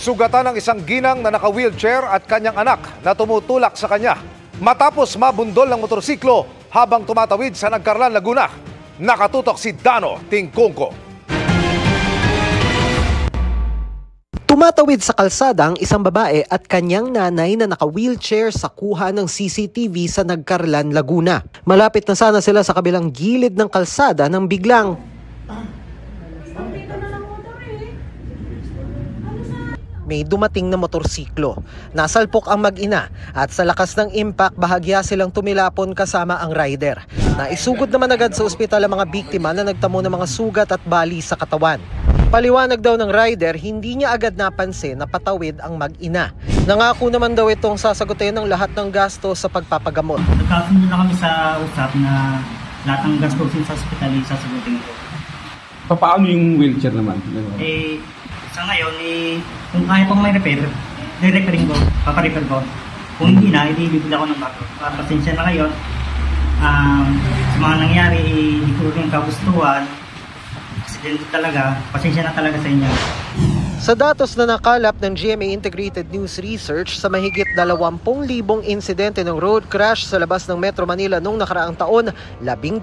Sugatan ng isang ginang na naka-wheelchair at kanyang anak na tumutulak sa kanya matapos mabundol ng motorsiklo habang tumatawid sa Nagcarlan, Laguna. Nakatutok si Dano Tingkungko. Tumatawid sa kalsada ang isang babae at kanyang nanay na naka-wheelchair sa kuha ng CCTV sa Nagcarlan, Laguna. Malapit na sana sila sa kabilang gilid ng kalsada nang biglang may dumating na motorsiklo. Nasalpok ang mag-ina at sa lakas ng impact bahagya silang tumilapon kasama ang rider. Naisugod naman agad sa ospital ang mga biktima na nagtamo ng mga sugat at bali sa katawan. Paliwanag daw ng rider, hindi niya agad napansin na patawid ang mag-ina. Nangako naman daw itong sasagutin ng lahat ng gasto sa pagpapagamot. Nagkasundo na kami sa usap na lahat ng gasto sa ospital sasagutin ko. Paano yung wheelchair naman? Sa ngayon, kung kaya pang may repair, re-repairing ko, paparepair ko. Kung hindi na, ibibigla ko ng bago. Pasensya na ngayon. Sa mga nangyari, hindi ko rin kagustuhan. Aksidente talaga. Pasensya na talaga sa inyo. Sa datos na nakalap ng GMA Integrated News Research, sa mahigit 20,000 insidente ng road crash sa labas ng Metro Manila noong nakaraang taon, 12,000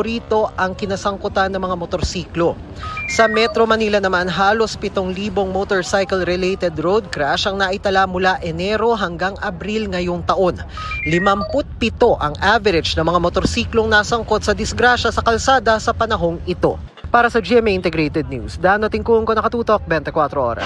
rito ang kinasangkutan ng mga motorsiklo. Sa Metro Manila naman, halos 7,000 motorcycle-related road crash ang naitala mula Enero hanggang Abril ngayong taon. 57 ang average ng mga motorsiklong nasangkot sa disgrasya sa kalsada sa panahong ito. Para sa GMA Integrated News, Dano Tingkungko, nakatutok 24 oras.